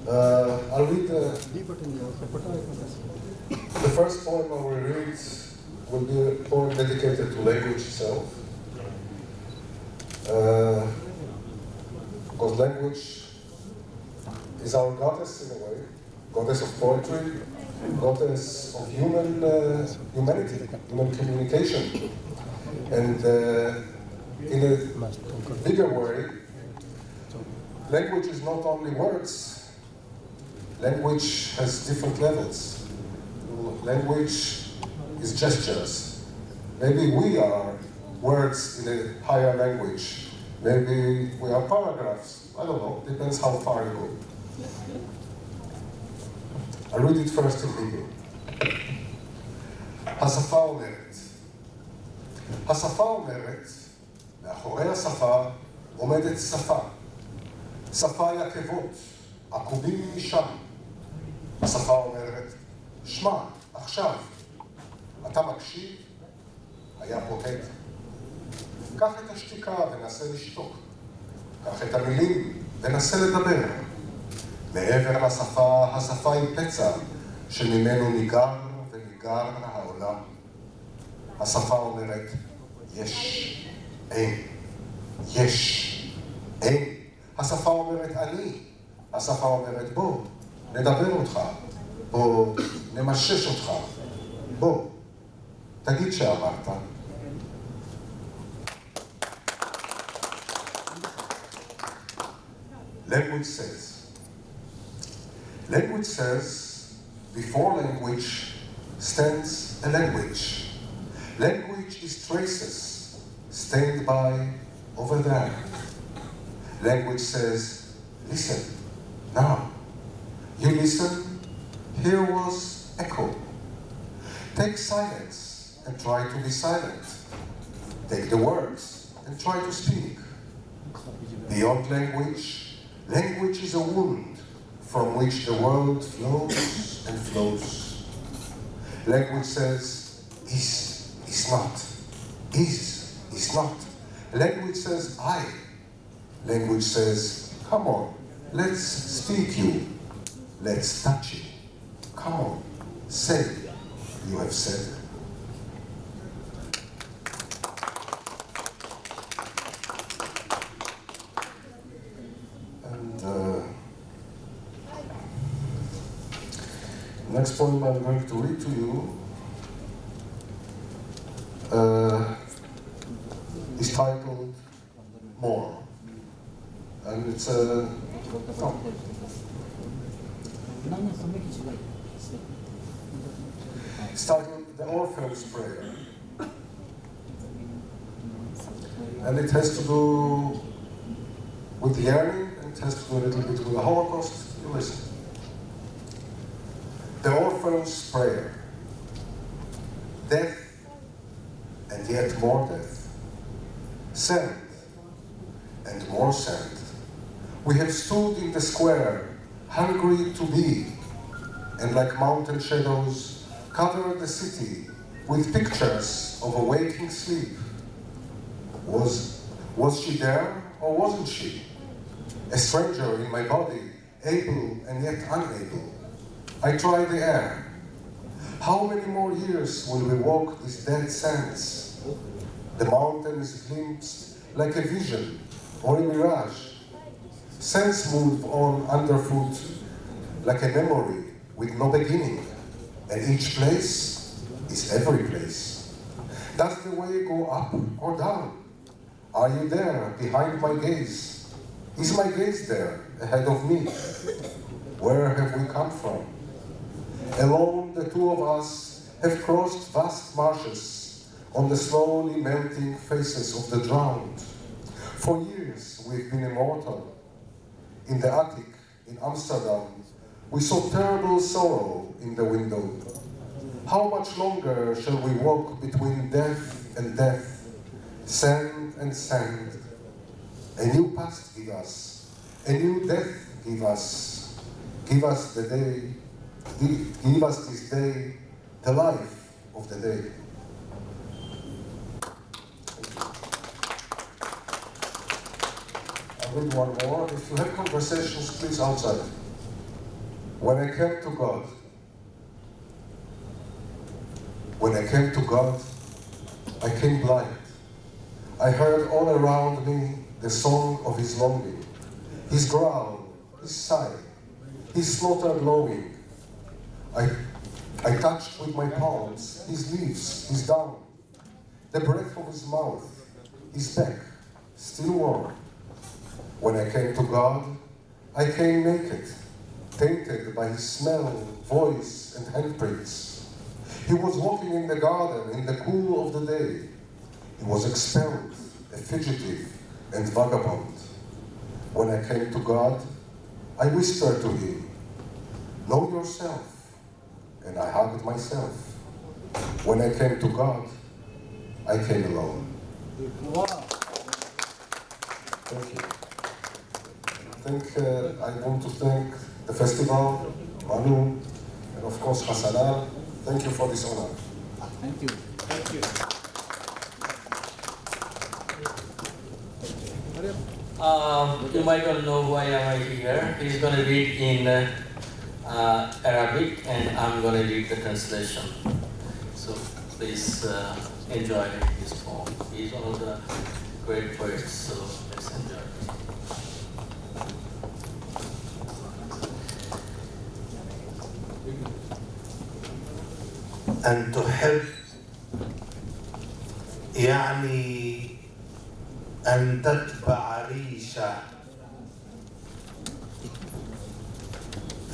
I'll read the first poem I will read will be a poem dedicated to language itself. Because language is our goddess in a way, goddess of poetry, goddess of humanity, human communication. And in a bigger way, language is not only words. Language has different levels. Language is gestures. Maybe we are words in a higher language. Maybe we are paragraphs. I don't know, depends how far you go. I'll read it first in Hebrew. השפה אומרת. השפה אומרת, מאחורי השפה עומדת שפה. שפה היא עקבות, עקובים משם. השפה אומרת, שמע, עכשיו, אתה מקשיב, היה פוטט. קח את השתיקה ונסה לשתוק. קח את המילים ונסה לדבר. מעבר לשפה, השפה היא פצע שממנו ניגר וניגר העולם. השפה אומרת, יש, אין, יש, אין. השפה אומרת אני, השפה אומרת בוא, נדבר אותך, בוא, נמשש אותך, בוא, תגיד שאמרת. Language says, before language stands a language. Language is traces, stand by over there. Language says, listen, now. You listen, here was echo. Take silence and try to be silent. Take the words and try to speak. Beyond language, language is a wound from which the world flows and flows. Language says, is not. Is not. Language says, I. Language says, come on, let's speak you. Let's touch you. Come on, say, you have said. And next poem I'm going to read to you is titled More. And it's a It's titled The Orphan's Prayer. And it has to do with yearning, and it has to do a little bit with the Holocaust. You listen. The Orphan's Prayer. Death, and yet more death. Sand, and more sand. We have stood in the square, hungry to be, and like mountain shadows, covered the city with pictures of a waking sleep. Was she there, or wasn't she? A stranger in my body, able and yet unable. I try the air. How many more years will we walk these dead sands? The mountain is glimpsed like a vision or a mirage. Sands move on underfoot like a memory with no beginning, and each place is every place. Does the way go up or down? Are you there behind my gaze? Is my gaze there ahead of me? Where have we come from? Alone, the two of us have crossed vast marshes on the slowly melting faces of the drowned. For years, we've been immortal. In the attic in Amsterdam, we saw terrible sorrow in the window. How much longer shall we walk between death and death, sand and sand? A new past give us, a new death give us. Give us the day, give us this day, the life of the day. I'll read one more. If you have conversations, please outside. When I came to God, I came blind. I heard all around me the song of his longing, his growl, his sigh, his slaughter blowing. I touched with my palms his leaves, his down, the breath of his mouth, his back, still warm. When I came to God, I came naked, tainted by his smell, voice, and handprints. He was walking in the garden in the cool of the day. He was expelled, a fugitive and vagabond. When I came to God, I whispered to him, "Know yourself," and I hugged myself. When I came to God, I came alone. Wow. Thank you. I want to thank the festival, Manu, and of course Hassanal. Thank you for this honor. Thank you. Thank you. You might all know why am I here. He's going to read in Arabic, and I'm going to read the translation. So please enjoy his poem. He's one of the great poets, so let's enjoy it. أن تحب يعني أن تتبع ريشة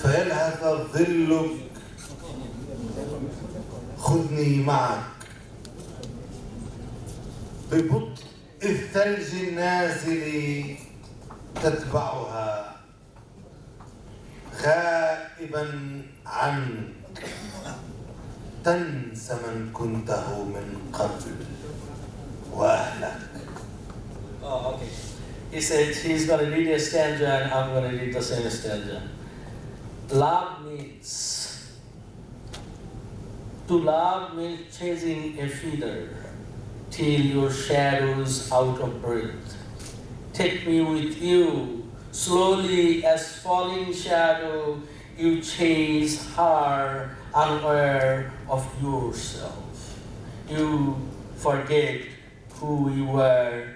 فيلهث ظلك خذني معك ببطء الثلج النازل تتبعها غائبا عنك تنسى من كنته من قبل وأهلك. Oh, okay. He said he's going to read a stanza and I'm going to read the same stanza. To love means chasing a feeder till your shadow's out of breath. Take me with you, slowly as falling shadow, you chase her unaware of yourself. You forget who you were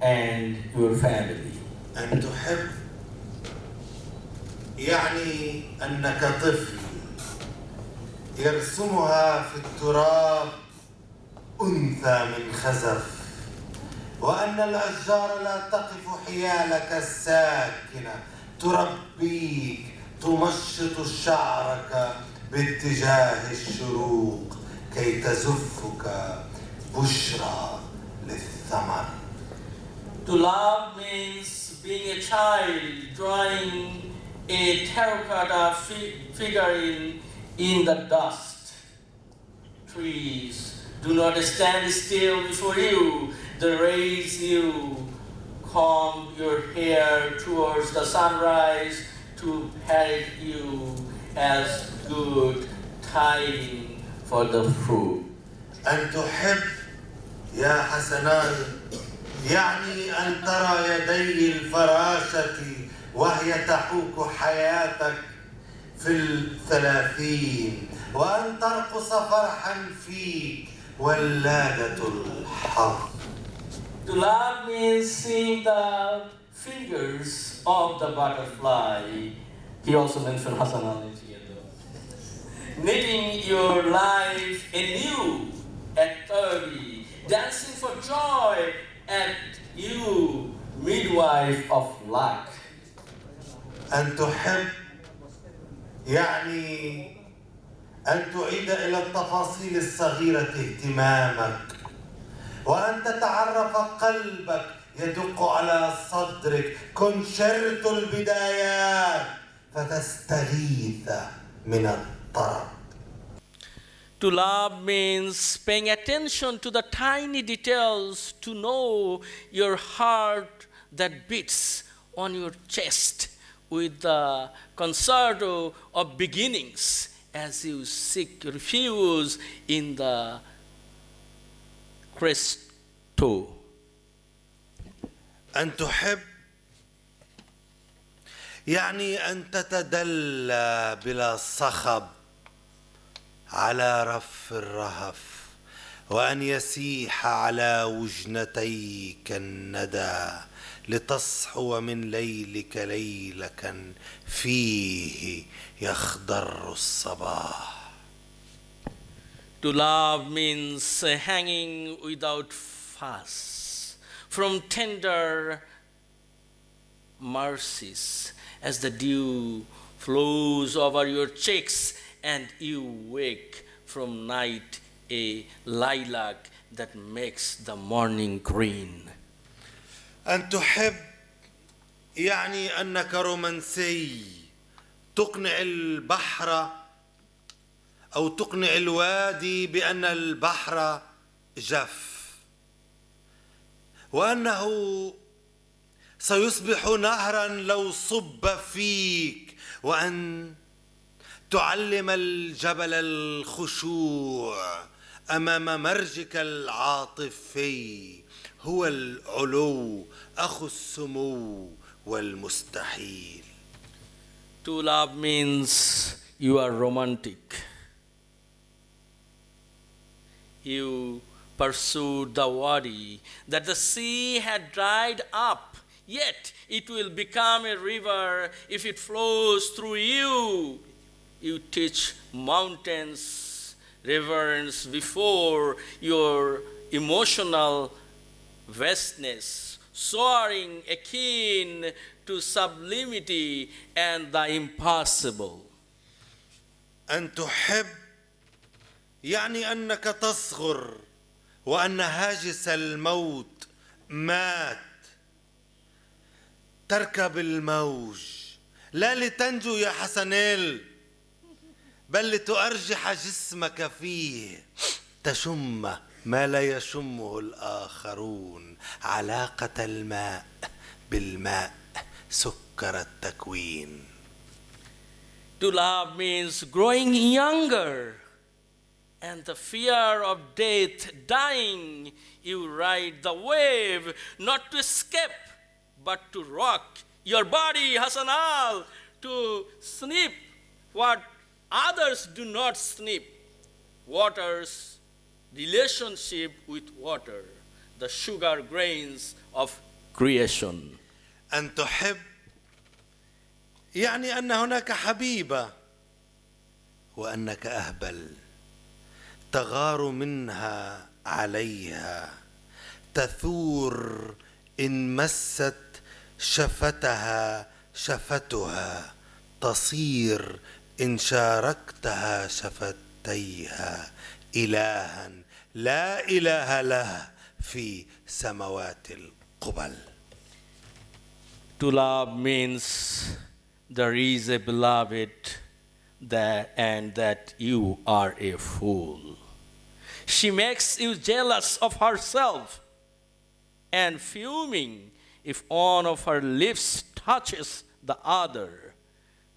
and your family. أن تحب يعني أنك طفل يرسمها في التراب أنثى من خزف وأن الأشجار لا تقف حيالك الساكنة تربيك تمشط شعرك باتجاه الشروق كي تزفك بشرى للثمر. To love means being a child, drawing a terracotta figurine in the dust. Trees do not stand still before you. They raise you, comb your hair towards the sunrise to parade you as good tiding for the fruit. أن تحب يا حسنال يعني أن ترى يدي الفراشة وهي تحوك حياتك في 30 وأن ترقص فرحا فيك ولادة الحظ. To love means seeing the fingers of the butterfly. He also mentioned Hassanal in here though. Knitting your life anew at 30, dancing for joy at you, midwife of luck. أن تحب يعني أن تعيد إلى التفاصيل الصغيرة اهتمامك وأن تتعرف قلبك يدق على صدرك كونشيرتو البدايات فتستغيث من الطرب. To love means paying attention to the tiny details to know your heart that beats on your chest with the concerto of beginnings as you seek refuge in the Christo. أن تحب يعني أن تتدلى بلا صخب على رف الرهف، وأن يسيح على وجنتيك الندى لتصحو من ليلك ليلة فيه يخضر الصباح. To love means hanging without fuss from tender mercies as the dew flows over your cheeks and you wake from night a lilac that makes the morning green. أن تحب يعني أنك رومانسي، تقنع البحر أو تقنع الوادي بأن البحر جف، وأنه سيصبح نهرا لو صب فيك، وأن تعلم الجبل الخشوع أمام مرجك العاطفي هو العلو أخو السمو والمستحيل. To love means you are romantic. You pursued the wadi that the sea had dried up, yet it will become a river if it flows through you. You teach mountains reverence before your emotional vastness, soaring akin to sublimity and the impossible. أن تحب يعني أنك تصغر، وأن هاجس الموت مات. تركب الموج لا لتنجو يا حسنال، بل لتؤرجح جسمك فيه، تشم ما لا يشمه الآخرون. علاقة الماء بالماء سكر التكوين. To love means growing younger, and the fear of death dying. You ride the wave, not to escape, but to rock your body, Hassanal, to snip what others do not snip. Water's relationship with water, the sugar grains of creation. أن تحب يعني أن هناك حبيبة، وأنك أهبل تغار منها عليها، تثور إن مست شفتها شفتها، تصير إن شاركتها شفتيها إلها لا إله له في سماوات القبل. To love means there is a beloved that you are a fool. She makes you jealous of herself and fuming if one of her lips touches the other,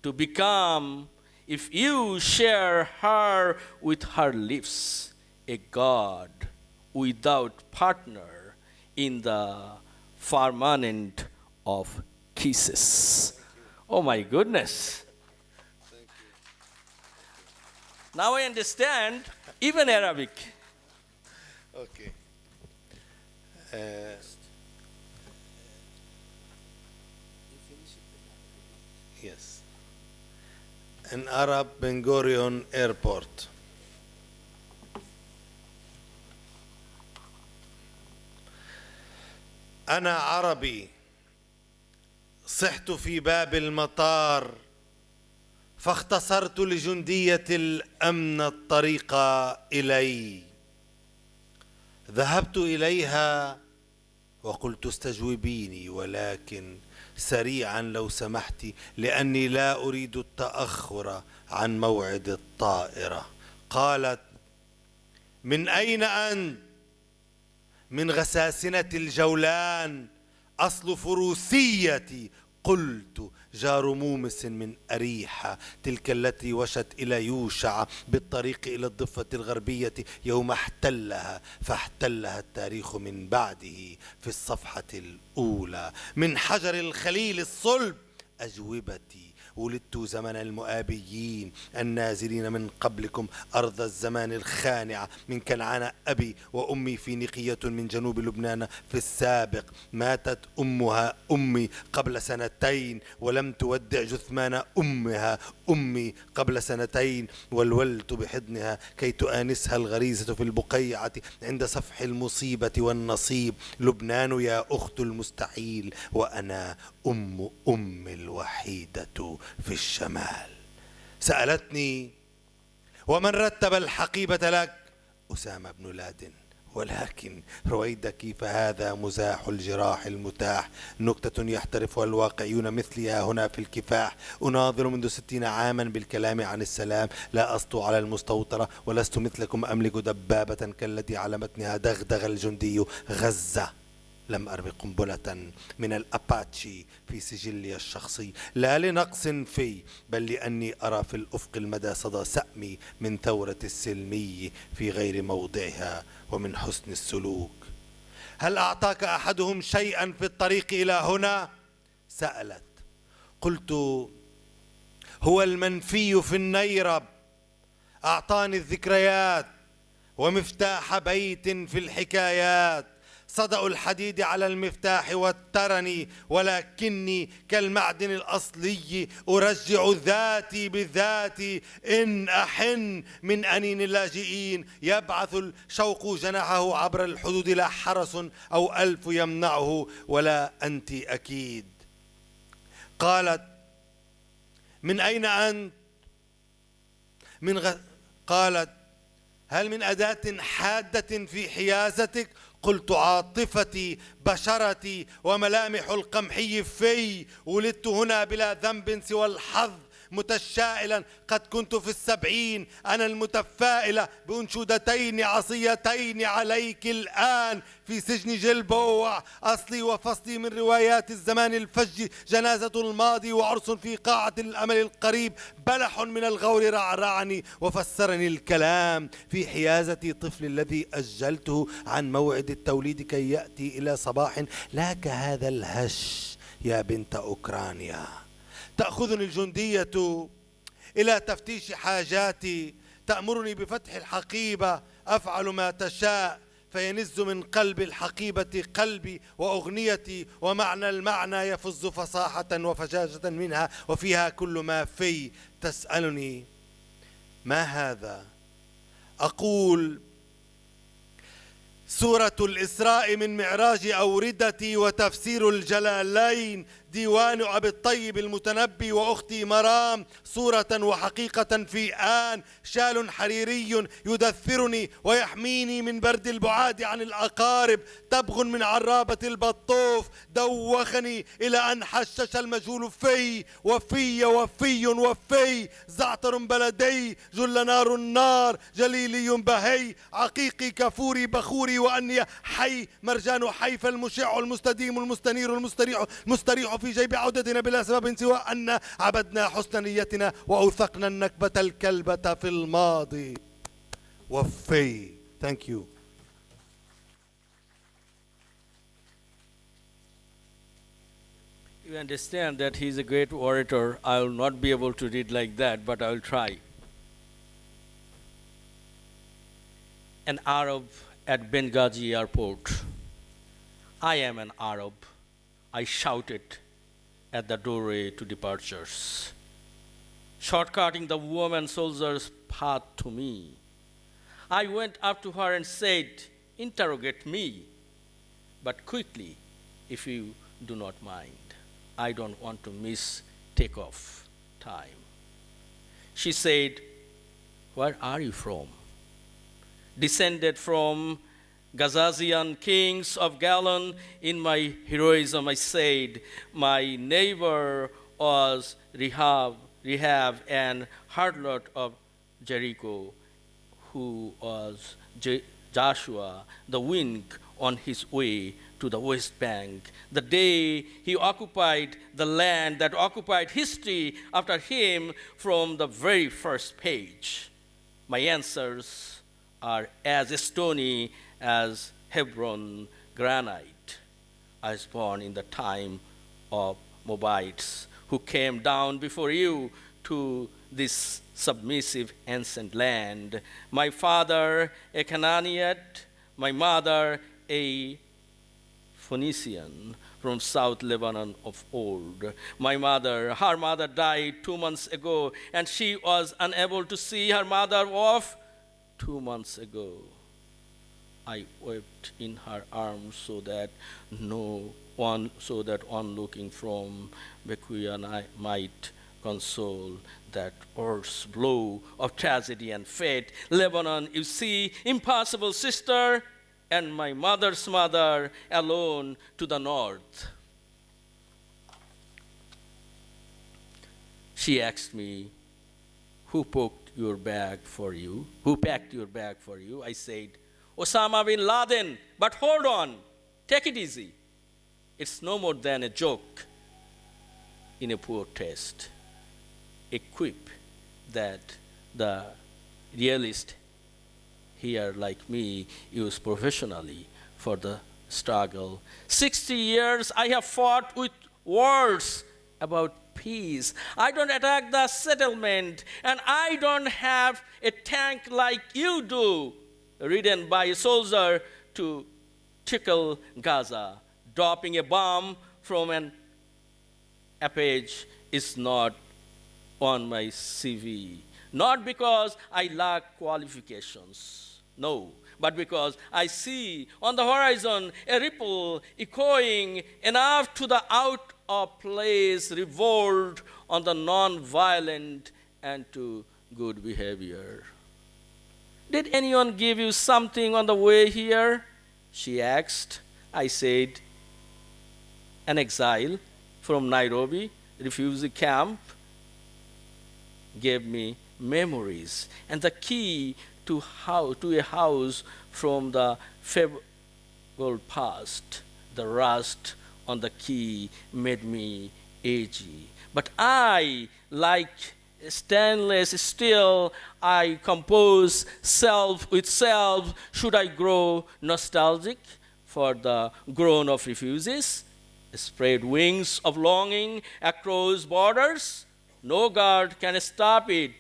to become, if you share her with her lips, a god without partner in the firmament of kisses. Oh my goodness. Now I understand even Arabic. Okay. Yes. In Arab, Ben Gurion Airport. أنا عربي، صحت في باب المطار فاختصرت لجندية الأمن الطريق إلي. ذهبت إليها وقلت استجوبيني، ولكن سريعا لو سمحت، لأني لا أريد التأخر عن موعد الطائرة. قالت: من أين أنت؟ من غساسنة الجولان، أصل فروسيتي. قلت: جار مومس من أريحة، تلك التي وشت إلى يوشع بالطريق إلى الضفة الغربية يوم احتلها، فاحتلها التاريخ من بعده في الصفحة الأولى. من حجر الخليل الصلب أجوبتي. ولدت زمن المؤابيين النازلين من قبلكم أرض الزمان الخانعة من كنعان. أبي وأمي فينيقية من جنوب لبنان في السابق. ماتت أمي قبل سنتين ولم تودع جثمان أمي قبل سنتين، والولت بحضنها كي تؤانسها الغريزة في البقيعة عند صفح المصيبة والنصيب. لبنان يا أخت المستحيل، وأنا أم الوحيدة في الشمال. سألتني: ومن رتب الحقيبة لك؟ أسامة بن لادن. ولكن رويدك فهذا مزاح الجراح المتاح، نكتة يحترفها الواقعيون مثلها هنا في الكفاح. أناظر منذ 60 عاما بالكلام عن السلام، لا أسطو على المستوطرة، ولست مثلكم أملك دبابة كالتي على متنها دغدغ الجندي غزة. لم أرمي قنبلة من الأباتشي في سجلي الشخصي، لا لنقص في، بل لأني أرى في الأفق المدى صدى سأمي من ثورة السلمي في غير موضعها ومن حسن السلوك. هل أعطاك أحدهم شيئا في الطريق إلى هنا؟ سألت. قلت: هو المنفي في النيرب، أعطاني الذكريات ومفتاح بيت في الحكايات. صدأ الحديد على المفتاح وترني، ولكني كالمعدن الأصلي أرجع ذاتي بذاتي. إن أحن من أنين اللاجئين يبعث الشوق جناحه عبر الحدود، لا حرس أو ألف يمنعه، ولا أنت أكيد. قالت: من أين أنت؟ قالت: هل من أداة حادة في حيازتك؟ قلت: عاطفتي، بشرتي، وملامح القمحي في. ولدت هنا بلا ذنب سوى الحظ، متشائلا قد كنت في 70. أنا المتفائلة بأنشودتين عصيتين عليك الآن في سجن جلبوع. أصلي وفصلي من روايات الزمان الفج، جنازة الماضي وعرس في قاعة الأمل القريب. بلح من الغور رعرعني وفسرني الكلام في حيازة طفل الذي أجلته عن موعد التوليد كي يأتي إلى صباح لا كهذا الهش يا بنت أوكرانيا. تأخذني الجندية إلى تفتيش حاجاتي، تأمرني بفتح الحقيبة، أفعل ما تشاء، فينز من قلب الحقيبة قلبي وأغنيتي، ومعنى المعنى يفز فصاحة وفجاجة منها، وفيها كل ما في. تسألني: ما هذا؟ أقول: سورة الإسراء من معراج أوردتي وتفسير الجلالين، ديوان أبي الطيب المتنبي وأختي مرام، صورة وحقيقة في آن. شال حريري يدثرني ويحميني من برد البعاد عن الأقارب. تبغ من عرابة البطوف دوخني إلى أن حشش المجهول في. وفي زعتر بلدي، جل نار النار، جليلي بهي، عقيقي كفوري بخوري، وأني حي مرجان حيف المشع المستديم المستنير المستريح في جيب عودتنا بلا سبب سوى أن عبدنا حسن نيتنا وأوثقنا النكبة الكلبة في الماضي. وفي. Thank you. You understand that he's a great orator. I will not be able to read like that, but I will try. An Arab at Benghazi airport. I am an Arab, I shouted at the doorway to departures, shortcutting the woman soldier's path to me. I went up to her and said, interrogate me, but quickly, if you do not mind. I don't want to miss takeoff time. She said, where are you from? Descended from Gazazian kings of Galan. In my heroism, I said, my neighbor was Rahab, an harlot of Jericho, who was Joshua, the wink on his way to the West Bank, the day he occupied the land that occupied history after him from the very first page. My answers are as stony as Hebron granite. I was born in the time of Moabites who came down before you to this submissive ancient land. My father, a Canaanite, my mother, a Phoenician from South Lebanon of old. Her mother died 2 months ago, and she was unable to see her mother of 2 months ago. I wept in her arms so that on looking from Makhoul I might console that earth's blow of tragedy and fate. Lebanon, you see, impossible sister, and my mother's mother alone to the north. She asked me, who packed your bag for you? I said, Osama bin Laden, but hold on, take it easy. It's no more than a joke in a poor taste. A quip that the realist here like me use professionally for the struggle. 60 years I have fought with words about peace. I don't attack the settlement, and I don't have a tank like you do, ridden by a soldier to tickle Gaza. Dropping a bomb from an Apache is not on my CV. Not because I lack qualifications, no, but because I see on the horizon a ripple echoing enough to the out of place revolt on the non-violent and to good behavior. Did anyone give you something on the way here? She asked. I said, an exile from Nairobi refugee camp gave me memories and the key to a house from the fabled past. The rust on the key made me agey. But I, like stainless steel, I compose self with self. Should I grow nostalgic for the groan of refugees? Spread wings of longing across borders? No guard can stop it,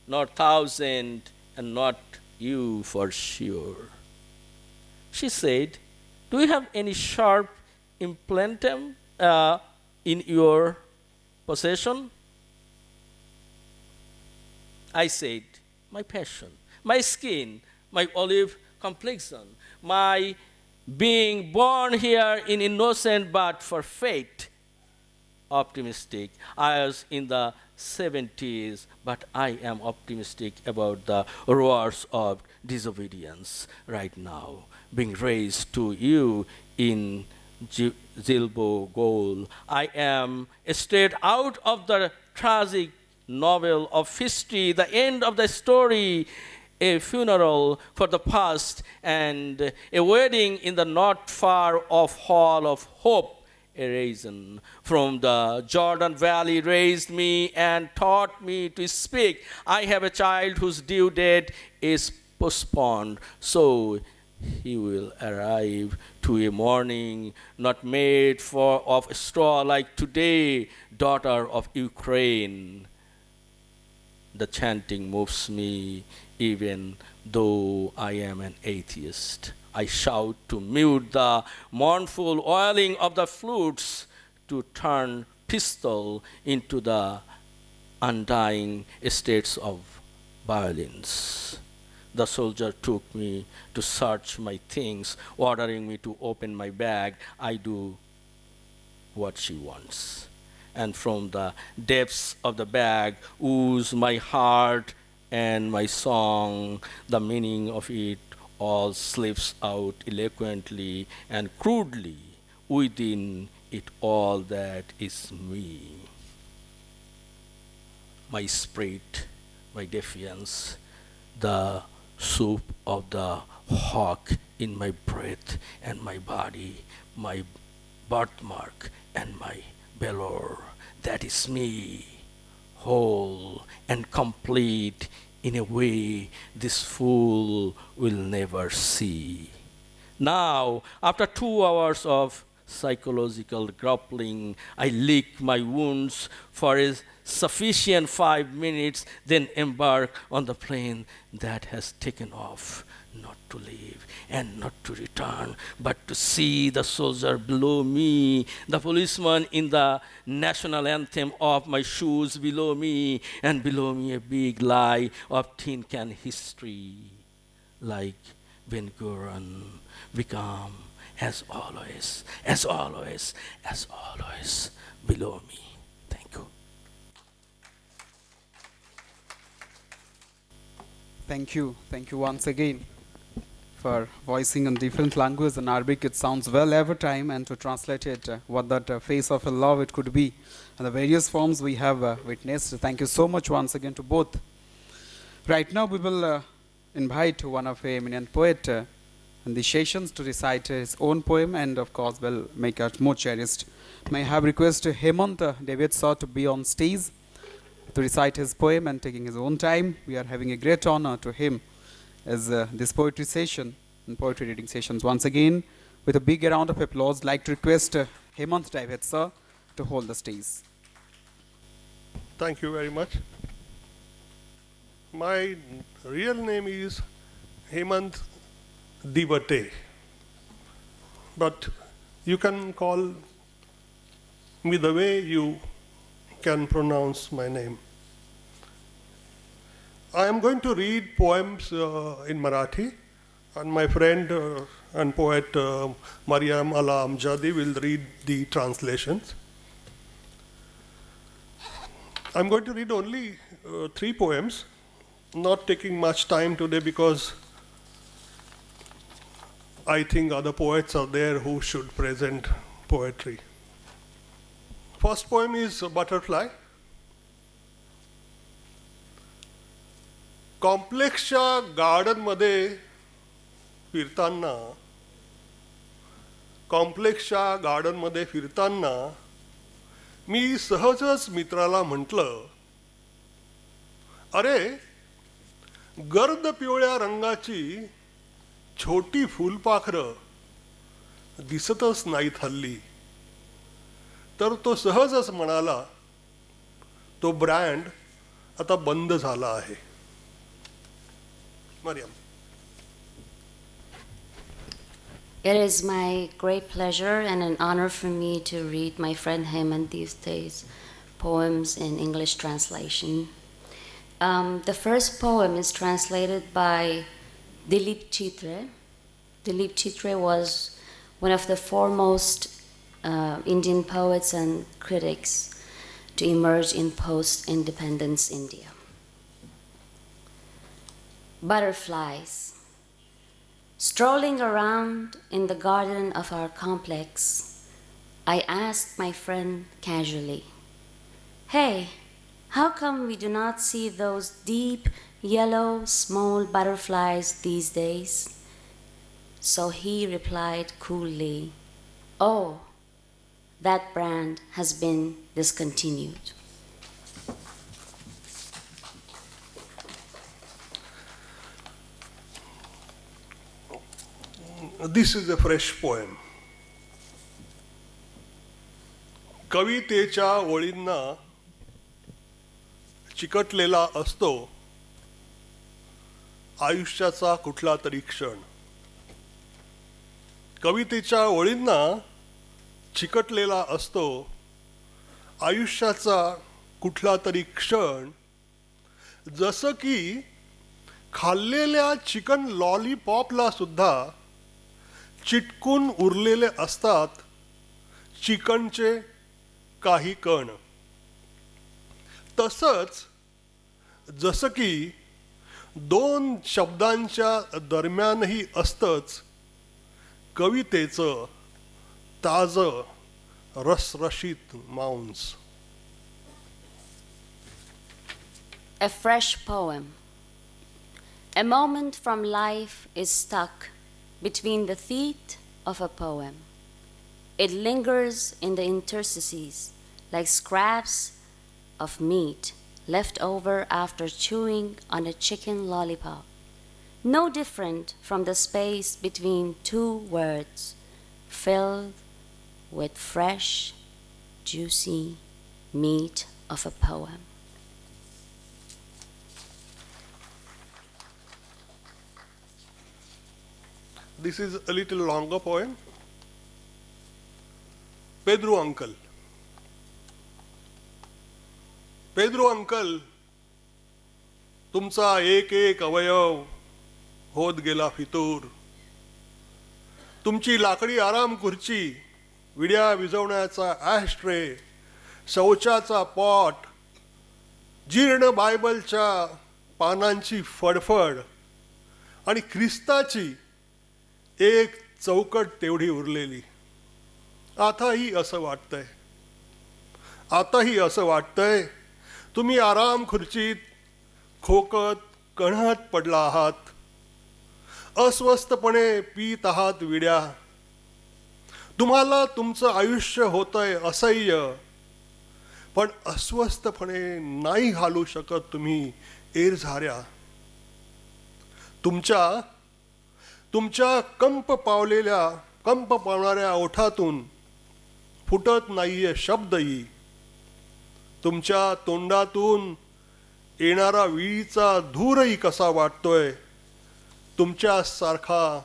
not thousand and not you for sure. She said, do you have any sharp implantum in your possession? I said, my passion, my skin, my olive complexion, my being born here in innocent but for fate. Optimistic. I was in the 70s, but I am optimistic about the roars of disobedience right now being raised to you in Zilbo goal. I am straight out of the tragic novel of history, the end of the story, a funeral for the past, and a wedding in the not far off hall of hope. A raisin from the Jordan Valley raised me and taught me to speak. I have a child whose due date is postponed, so he will arrive to a morning not made of straw like today, daughter of Ukraine. The chanting moves me even though I am an atheist. I shout to mute the mournful oiling of the flutes, to turn pistol into the undying states of violence. The soldier took me to search my things, ordering me to open my bag. I do what she wants. And from the depths of the bag ooze my heart and my song. The meaning of it all slips out eloquently and crudely. Within it all that is me. My spirit, my defiance, the soup of the hawk in my breath and my body, my birthmark and my valor. That is me, whole and complete in a way this fool will never see. Now, after 2 hours of psychological grappling. I lick my wounds for a sufficient 5 minutes, then embark on the plane that has taken off, not to leave and not to return, but to see the soldier below me, the policeman in the national anthem of my shoes below me, and below me a big lie of tin can history, like Ben Gurion, become as always, as always, as always below me. Thank you. Thank you once again for voicing in different languages. In Arabic it sounds well every time, and to translate it, what that face of a love it could be, and the various forms we have witnessed. Thank you so much once again to both. Right now we will invite one of a eminent poet in the sessions to recite his own poem, and of course will make it more cherished. May I have request Hemant Divate to be on stage to recite his poem and taking his own time. We are having a great honor to him as this poetry session and poetry reading sessions. Once again, with a big round of applause, like to request Hemant Divate to hold the stage. Thank you very much. My real name is Hemant Divate, but you can call me the way you can pronounce my name. I am going to read poems in Marathi, and my friend and poet Mariam Ala Amjadi will read the translations. I'm going to read only 3 poems, not taking much time today because I think other poets are there who should present poetry. First poem is Butterfly. कॉम्प्लेक्सच्या गार्डनमध्ये फिरताना मी सहजच मित्राला म्हटलं, अरे गर्द पिवळ्या रंगाची छोटी फुलपाखरं दिसतच नाहीत हल्ली. तर तो सहजच म्हणाला, तो ब्रँड आता बंद झाला आहे. Mariam. It is my great pleasure and an honor for me to read my friend Hemant these days poems in English translation. The first poem is translated by Dilip Chitre. Dilip Chitre was one of the foremost Indian poets and critics to emerge in post-independence India. Butterflies. Strolling around in the garden of our complex, I asked my friend casually, "Hey, how come we do not see those deep yellow small butterflies these days?" So he replied coolly, "Oh, that brand has been discontinued." This is a fresh poem. कवितेच्या ओळींना चिकटलेला असतो आयुष्याचा कुठला तरी क्षण. कवितेच्या ओळींना चिकटलेला असतो आयुष्याचा कुठला तरी क्षण, जसं की खाल्लेल्या चिकन लॉलीपॉपला सुद्धा चिटकून उरलेले असतात चिकनचे काही कण. तसंच जसं की 2 शब्दांच्या दरम्यानही असतंच कवितेचं ताजं रसरशीत मांस. A fresh poem. A moment from life is stuck between the teeth of a poem. It lingers in the interstices like scraps of meat left over after chewing on a chicken lollipop. No different from the space between 2 words, filled with fresh, juicy meat of a poem. This is a little longer poem. Pedro Uncle. Pedro Uncle, तुमचा एक एक अवयव होत गेला फितूर. तुमची लाकडी आराम खुर्ची, विड्या विझवण्याचा ॲशट्रे, शौचाचा पॉट, जीर्ण बायबलच्या पानांची फडफड आणि ख्रिस्ताची एक चौकट तेवढी उरलेली. आताही असं वाटतंय, आताही असं वाटतंय तुम्ही आराम खुर्चीत खोकत कणहत पडला आहात, अस्वस्थपणे पीत आहात विड्या. तुम्हाला तुमचं आयुष्य होतंय असह्य, पण अस्वस्थपणे नाही हालू शकत तुम्ही एरझाऱ्या. तुमच्या कंप पावणाऱ्या ओठातून फुटत नाहीये शब्दही. तुमच्या तोंडातून येणारा विळीचा धूरही कसा वाटतोय तुमच्यासारखा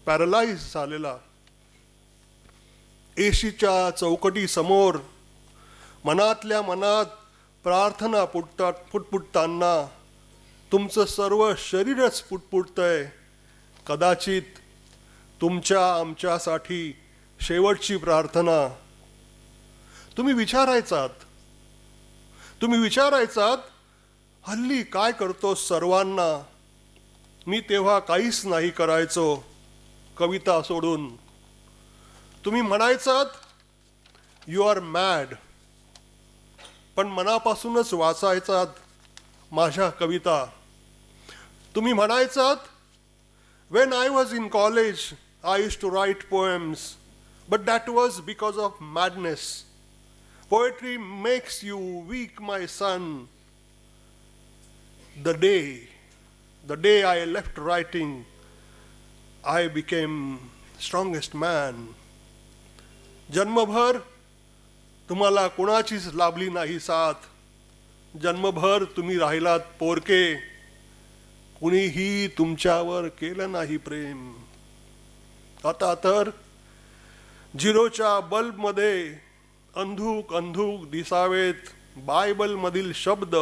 पॅरलाइज झालेला. एशीच्या चौकटी समोर मनातल्या मनात प्रार्थना फुटफुटताना तुमचं सर्व शरीरच फुटफुटतंय. कदाचित तुमच्या आमच्यासाठी शेवटची प्रार्थना. तुम्ही विचारायचात हल्ली काय करतो सर्वांना. मी तेव्हा काहीच नाही करायचो कविता सोडून. तुम्ही म्हणायचात यू आर मॅड, पण मनापासूनच वाचायचात माझ्या कविता. तुम्ही म्हणायचात when I was in college I used to write poems, but that was because of madness. Poetry makes you weak, my son. The day I left writing, I became strongest man. जन्मभर तुम्हाला कोणाचीच लाभली नाही साथ. जन्मभर तुम्ही राहिलात पोरके. कुणीही तुमच्यावर केलं नाही प्रेम. आता तर झिरोच्या बल्बमध्ये अंधूक अंधूक दिसावेत बायबलमधील शब्द,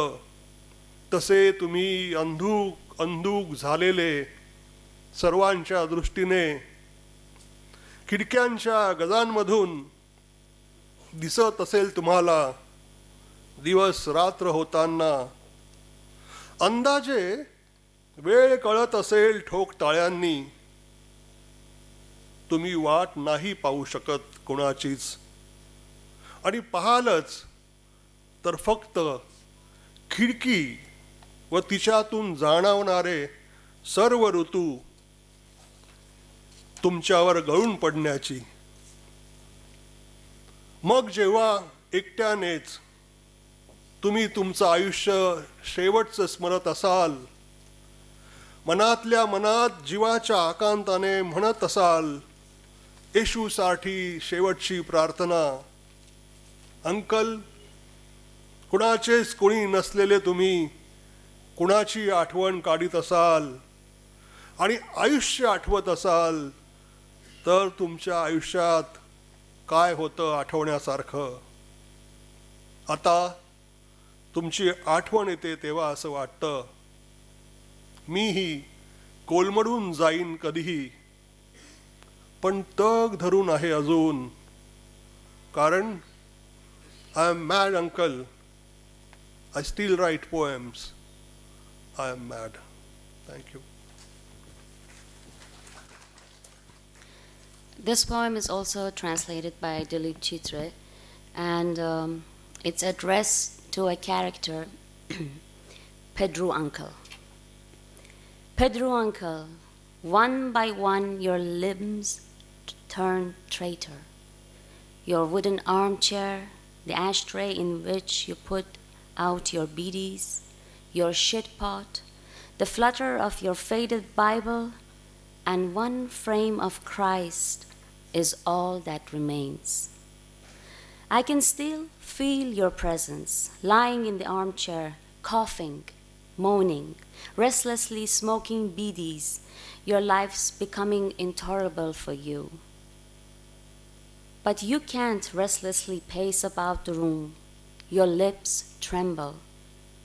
तसे तुम्ही अंधूक अंधूक झालेले सर्वांच्या दृष्टीने. खिडक्यांच्या गजांमधून दिसत असेल तुम्हाला दिवस रात्र होताना. अंदाजे वेळ कळत असेल ठोकताळ्यांनी. तुम्ही वाट नाही पाहू शकत कोणाचीच. आणि पाहालच तर फक्त खिडकी व तिच्यातून जाणवणारे सर्व ऋतू तुमच्यावर गळून पडण्याची. मग जेव्हा एकट्यानेच तुम्ही तुमचं आयुष्य शेवटचं स्मरत असाल, मनातल्या मनात जीवाच्या आकांताने म्हणत असाल येशूसाठी शेवटची प्रार्थना. अंकल, कुणाचेच कोणी नसलेले तुम्ही कुणाची आठवण काढीत असाल आणि आयुष्य आठवत असाल, तर तुमच्या आयुष्यात काय होतं आठवण्यासारखं. आता तुमची आठवण येते तेव्हा असं वाटतं मीही कोलमडून जाईन कधीही, पण तग धरून आहे अजून. कारण I am mad uncle. I still write poems. I am mad. Thank you. This poem is also translated by Dilip Chitre, and it's addressed to a character, Pedro Uncle. Pedro Uncle, one by one your limbs turned traitor. Your wooden armchair, the ashtray in which you put out your beedies, your shit pot, the flutter of your faded Bible, and one frame of Christ is all that remains. I can still feel your presence, lying in the armchair, coughing, moaning, restlessly smoking beedies, your life's becoming intolerable for you. But you can't restlessly pace about the room. Your lips tremble,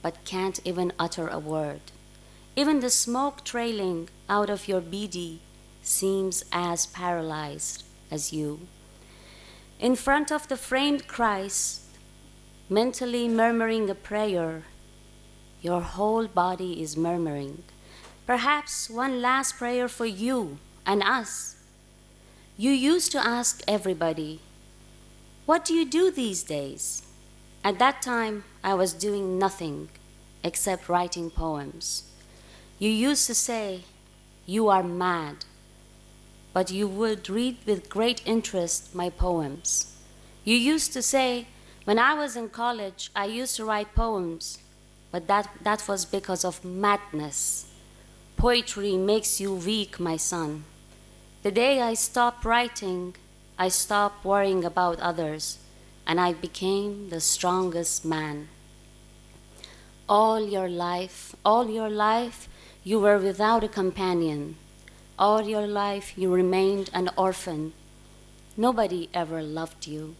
but can't even utter a word. Even the smoke trailing out of your beady seems as paralyzed as you. In front of the framed Christ, mentally murmuring a prayer, your whole body is murmuring. Perhaps one last prayer for you and us. You used to ask everybody, "What do you do these days?" At that time, I was doing nothing except writing poems. You used to say, "You are mad," but you would read with great interest my poems. You used to say, "When I was in college, I used to write poems, but that was because of madness. Poetry makes you weak, my son." The day I stopped writing, I stopped worrying about others, and I became the strongest man. All your life, you were without a companion. All your life, you remained an orphan. Nobody ever loved you.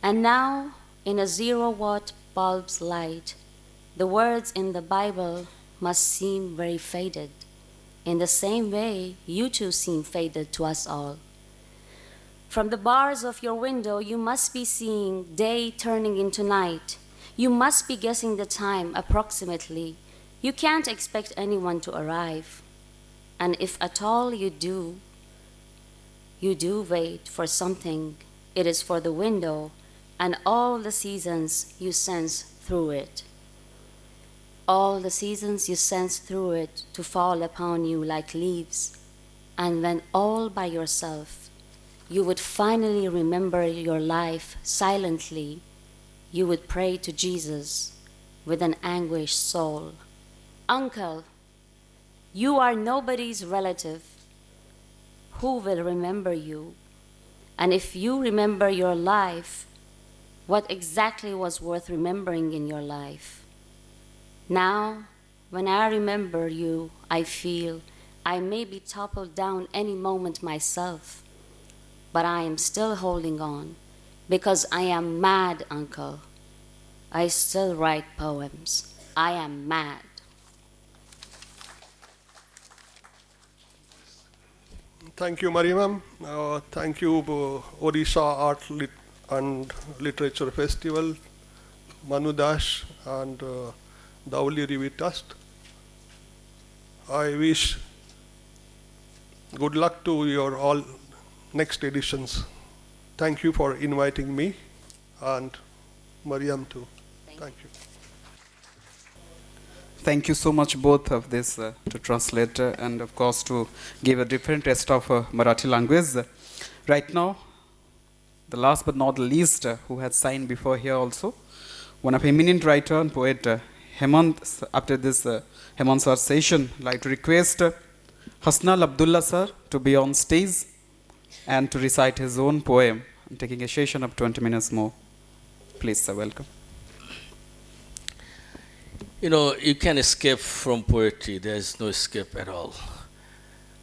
And now, in a 0-watt bulb's light, the words in the Bible must seem very faded. In the same way, you too seem faded to us all. From the bars of your window, you must be seeing day turning into night. You must be guessing the time approximately. You can't expect anyone to arrive. And if at all you do wait for something, it is for the window and all the seasons you sense through it. All the seasons you sense through it to fall upon you like leaves. And when all by yourself, you would finally remember your life silently, you would pray to Jesus with an anguished soul. "Uncle, you are nobody's relative. Who will remember you? And if you remember your life, what exactly was worth remembering in your life? Now, when I remember you, I feel I may be toppled down any moment myself, but I am still holding on because I am mad, Uncle. I still write poems. I am mad." Thank you, Mariam. Thank you, Odisha Art and Literature Festival, Manu Dash, and Dauli Review Trust. I wish good luck to your all next editions. Thank you for inviting me, and Mariam too. Thank you. Thank you so much both of this to translate and of course to give a different taste of Marathi language. Right now, the last but not the least who has signed before here also, one of eminent writer and poet Hemant. After this Hemant sir session, I'd like to request Hassanal Abdullah sir to be on stage and to recite his own poem. I'm taking a session of 20 minutes more. Please sir, welcome. You know, you can escape from poetry. There is no escape at all.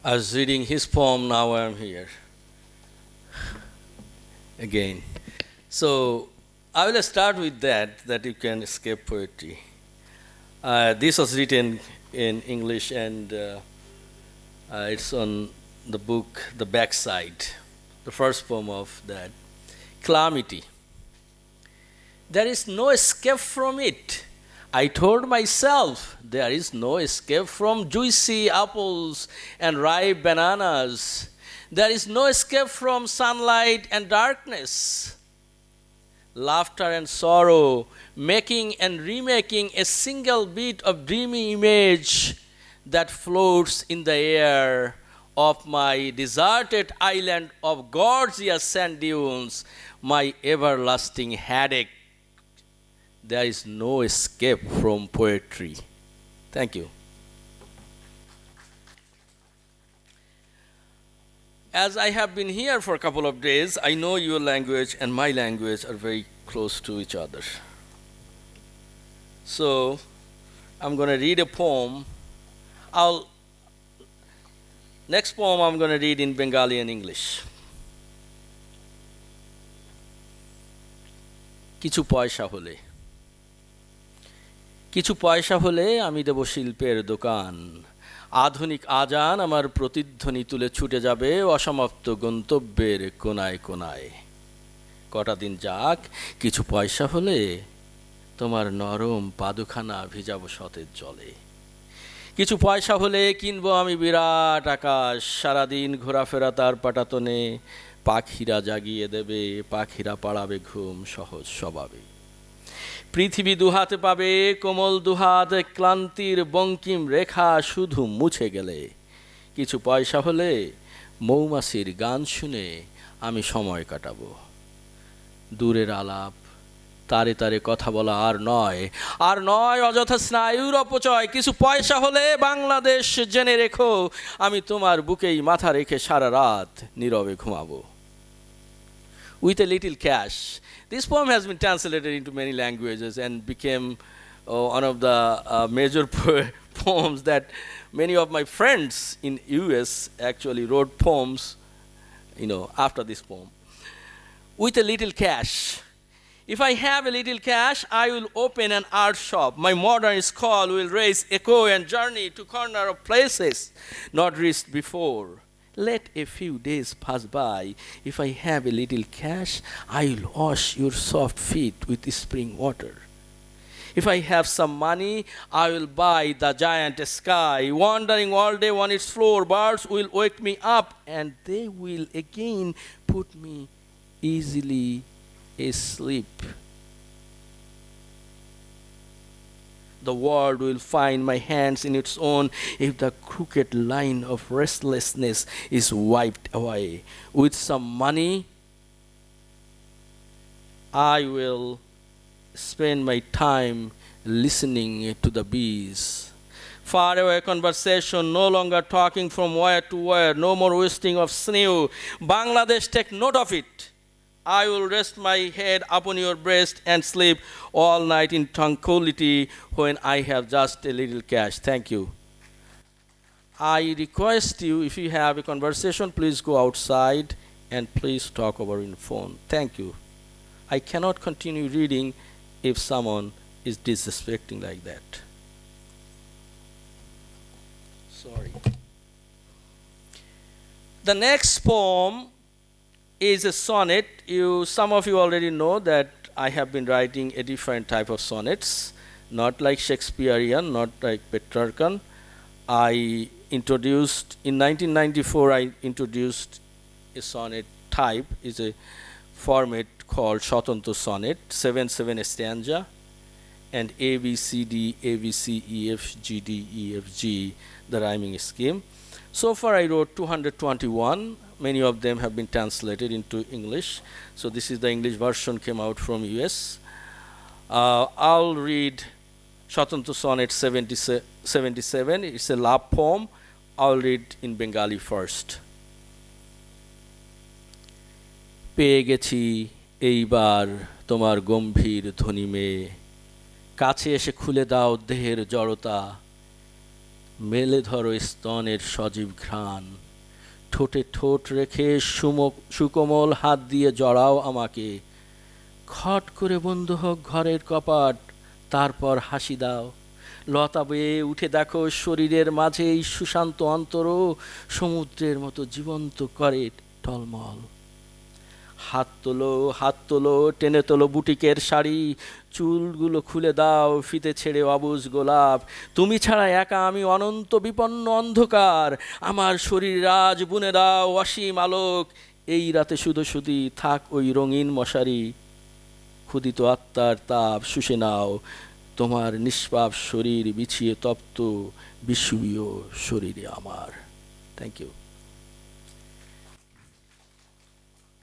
I was reading his poem, now I am here. Again. So, I will start with that you can escape poetry. This was written in English and it's on the book, the backside, the first poem of that. Calamity. There is no escape from it. I told myself there is no escape from juicy apples and ripe bananas. There is no escape from sunlight and darkness. Laughter and sorrow, making and remaking a single bit of dreamy image that floats in the air of my deserted island of gorgeous sand dunes, my everlasting headache. There is no escape from poetry. Thank you. As I have been here for a couple of days, I know your language and my language are very close to each other. So I'm going to read a poem. Next poem I'm going to read in Bengali and English. কিছু পয়সা হলে কিছু পয়সা হলে আমি দেব শিল্পের দোকান আধুনিক আজান আমার প্রতিধ্বনি তুলে ছুটে যাবে অসমাপ্ত গন্তব্যের কোনায় কোনায় কটা দিন যাক কিছু পয়সা হলে তোমার নরম পাদুখানা ভিজাবো সতেজ জলে কিছু পয়সা হলে কিনবো আমি বিরাট আকাশ সারাদিন ঘোরাফেরা তার পাটাতনে পাখিরা জাগিয়ে দেবে পাখিরা পাড়াবে ঘুম সহজ স্বভাবে পৃথিবী দুহাতে পাবে কোমল দুহাত ক্লান্তির বঙ্কিম রেখা শুধু মুছে গেলে কিছু পয়সা হলে মৌমাছির গান শুনে আমি সময় কাটাবো দূরের আলাপ তারে তারে কথা বলা আর নয় অযথা স্নায়ুর অপচয় কিছু পয়সা হলে বাংলাদেশ জেনে রেখো আমি তোমার বুকেই মাথা রেখে সারা রাত নীরবে ঘুমাবো with a little cash. This poem has been translated into many languages and became one of the major poems that many of my friends in US actually wrote poems, after this poem. With a little cash. If I have a little cash, I will open an art shop. My modern call will raise echo and journey to corner of places not reached before. Let a few days pass by. If I have a little cash, I will wash your soft feet with spring water. If I have some money, I will buy the giant sky. Wandering all day on its floor, birds will wake me up and they will again put me easily asleep. The world will find my hands in its own if the crooked line of restlessness is wiped away. With some money, I will spend my time listening to the bees. Far away conversation, no longer talking from wire to wire, no more wasting of sinew. Bangladesh, take note of it. I will rest my head upon your breast and sleep all night in tranquility when I have just a little cash. Thank you. I request you, if you have a conversation, please go outside and please talk over the phone. Thank you. I cannot continue reading if someone is disrespecting like that. Sorry. The next poem is a sonnet. Some of you already know that I have been writing a different type of sonnets, not like Shakespearean, not like Petrarchan. In 1994, I introduced a sonnet type, is a format called Shotanto sonnet, 7/7 stanza, and A, B, C, D, A, B, C, E, F, G, D, E, F, G, the rhyming scheme. So far I wrote 221. Many of them have been translated into English. So this is the English version, came out from US. I'll read Shotanto sonnet 77. It's a love poem. I'll read in Bengali first. পেয়ে গেছি এইবার তোমার গম্ভীর ধ্বনি মেয়ে কাছে এসে খুলে দাও দেহের জড়তা মেলে ধরো স্তনের সজীব ঘ্রাণ ঠোঁটে ঠোঁট রেখে সুকোমল হাত দিয়ে জড়াও আমাকে খট করে বন্ধ হোক ঘরের কপাট তারপর হাসি দাও লতা বেয়ে উঠে দেখো শরীরের মাঝে এই সুশান্ত অন্তর সমুদ্রের মতো জীবন্ত করে টলমল হাত তোলো টেনে তোলো বুটিকের শাড়ি চুলগুলো খুলে দাও ফিতে ছেড়ে অবুজ গোলাপ তুমি ছাড়া একা আমি অনন্ত বিপন্ন অন্ধকার আমার শরীর রাজ বুনে দাও অসীম আলোক এই রাতে শুধু থাক ওই রঙিন মশারি ক্ষুদিত আত্মার তাপ শুষে নাও তোমার নিষ্পাপ শরীর বিছিয়ে তপ্ত বিষুবীয় শরীরে আমার thank you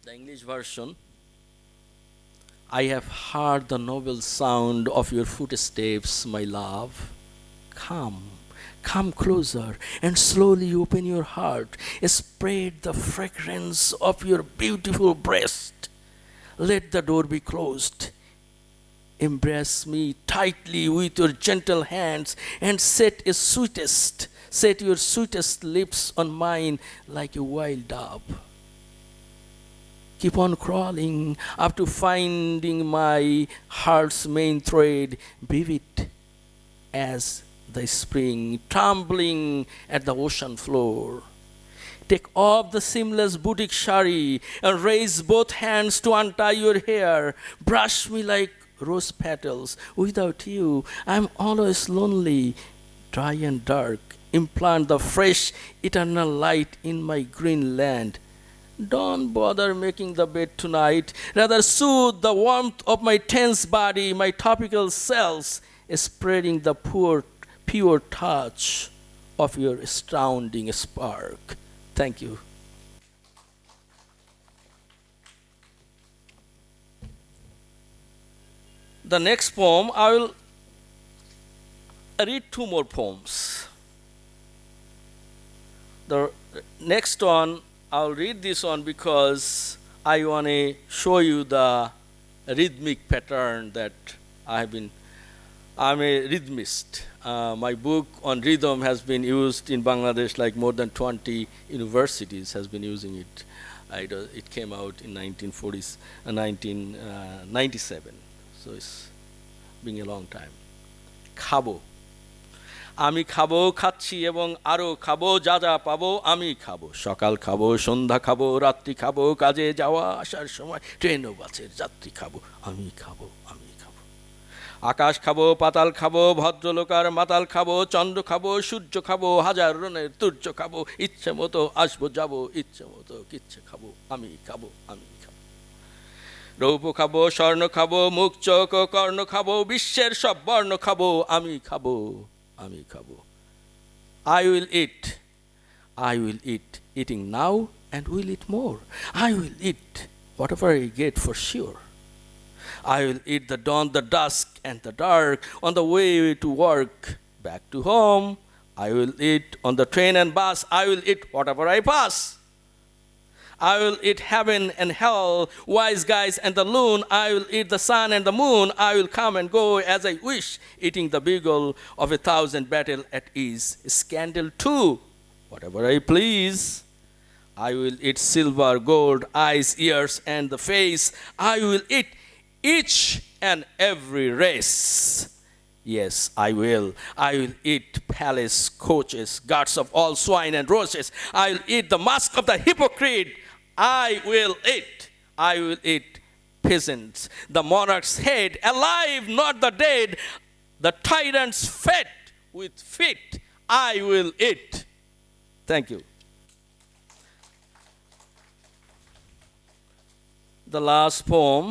The English version. I have heard the noble sound of your footsteps, my love. Come, Come closer and slowly open your heart. Spread the fragrance of your beautiful breast. Let the door be closed. Embrace me tightly with your gentle hands and set your sweetest lips on mine like a wild dove. Keep on crawling up to finding my heart's main thread, vivid as the spring, trembling at the ocean floor. Take off the seamless boutique shari and raise both hands to untie your hair. Brush me like rose petals. Without you, I'm always lonely, dry and dark. Implant the fresh, eternal light in my green land. Don't bother making the bed tonight. Rather soothe the warmth of my tense body, my topical cells, spreading the pure touch of your astounding spark. Thank you. The next poem, I will read two more poems. The next one, I'll read this one because I want to show you the rhythmic pattern that I'm a rhythmist. My book on rhythm has been used in Bangladesh, like more than 20 universities has been using it. It came out in 1997. So it's been a long time. Khabo. আমি খাবো খাচ্ছি এবং আরো খাবো যা যা পাবো আমি খাবো সকাল খাবো সন্ধ্যা খাবো রাত্রি খাবো কাজে যাওয়া আসার সময় ট্রেন ও বাসের যাত্রী খাবো আমি খাবো আকাশ খাবো পাতাল খাবো ভদ্রলোকার মাতাল খাবো চন্দ্র খাবো সূর্য খাবো হাজার রনের তুর্য খাবো ইচ্ছে মতো আসবো যাবো ইচ্ছে মতো কিচ্ছে খাবো আমি খাবো রৌপ্য খাবো স্বর্ণ খাবো মুখ চোখ ও কর্ণ খাবো বিশ্বের সব বর্ণ খাবো আমি খাবো I will eat eating now and will eat more. I will eat whatever I get for sure. I will eat the dawn, the dusk and the dark on the way to work, back to home. I will eat on the train and bus. I will eat whatever I pass. I will eat heaven and hell, wise guys and the loon. I will eat the sun and the moon. I will come and go as I wish, eating the beagle of 1,000 battle at ease. Scandal too, whatever I please. I will eat silver, gold, eyes, ears, and the face. I will eat each and every race. Yes, I will eat palace, coaches, guards of all swine and roaches. I will eat the mask of the hypocrite. I will eat peasants, the monarch's head, alive, not the dead, the tyrant's fat with feet. I will eat. Thank you. The last poem,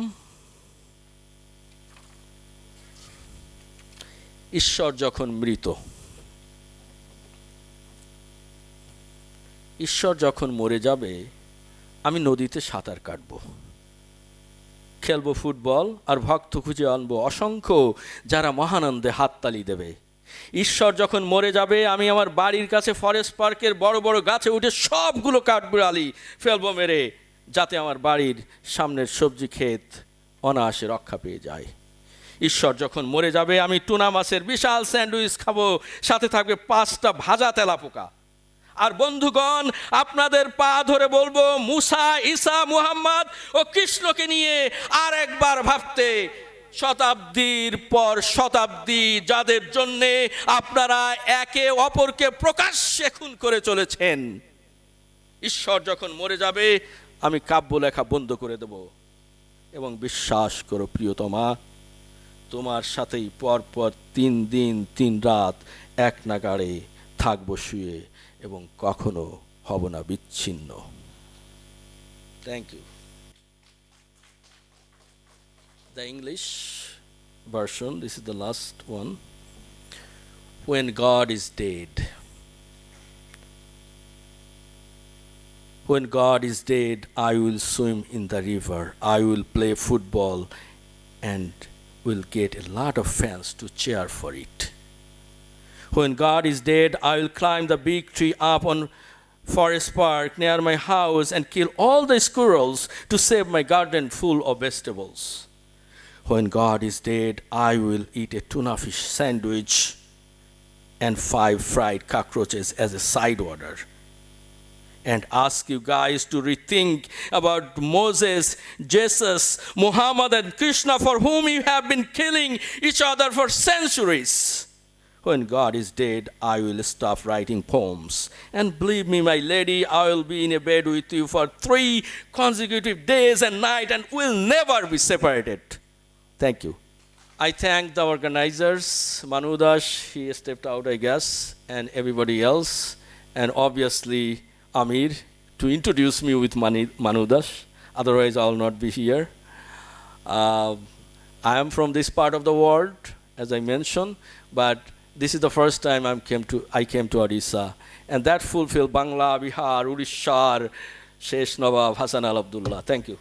ঈশ্বর যখন মৃত। ঈশ্বর যখন মরে যাবে আমি নদীতে সাঁতার কাটবো, খেলবো ফুটবল আর ভক্ত খুঁজে আনবো অসংখ্য যারা মহানন্দে হাততালি দেবে। ঈশ্বর যখন মরে যাবে আমি আমার বাড়ির কাছে ফরেস্ট পার্কের বড় বড় গাছে উঠে সবগুলো কাঠবিড়ালি ফেলবো মেরে, যাতে আমার বাড়ির সামনের সবজি ক্ষেত অনায়াসে রক্ষা পেয়ে যায়। ঈশ্বর যখন মরে যাবে আমি টুনা মাছের বিশাল স্যান্ডউইচ খাবো, সাথে থাকবে 5টা ভাজা তেলাপোকা। আর বন্ধুগণ, আপনাদের পা ধরে বলবো মুসা, ঈসা, মুহাম্মদ ও কৃষ্ণকে নিয়ে আর একবার ভাবতে, শতাব্দীর পর শতাব্দী যাদের জন্যে আপনারা একে অপরকে প্রকাশ্যে খুন করে চলেছেন। ঈশ্বর যখন মরে যাবে আমি কাব্য লেখা বন্ধ করে দেব, এবং বিশ্বাস করো প্রিয়তমা, তোমার সাথেই পরপর 3 দিন 3 রাত এক নাগাড়ে থাকবো শুয়ে, এবং কখনো হব না বিচ্ছিন্ন। Thank you. The English version, this is the last one. When God is dead. When God is dead, I will swim in the river. I will play football and will get a lot of fans to cheer for it. When God is dead, I will climb the big tree up on Forest Park near my house and kill all the squirrels to save my garden full of vegetables. When God is dead, I will eat a tuna fish sandwich and 5 fried cockroaches as a side order. And ask you guys to rethink about Moses, Jesus, Muhammad, and Krishna, for whom you have been killing each other for centuries. When God is dead, I will stop writing poems. And believe me, my lady, I will be in a bed with you for 3 consecutive days and nights, and we'll never be separated. Thank you. I thank the organizers, Manudash, he stepped out, I guess, and everybody else, and obviously Amir, to introduce me with Manudash. Otherwise, I will not be here. I am from this part of the world, as I mentioned, but this is the first time I came to Odisha, and that fulfilled Bangla, Bihar, Odisha, Shesh Nawab, Hassanal, Abdullah. Thank you.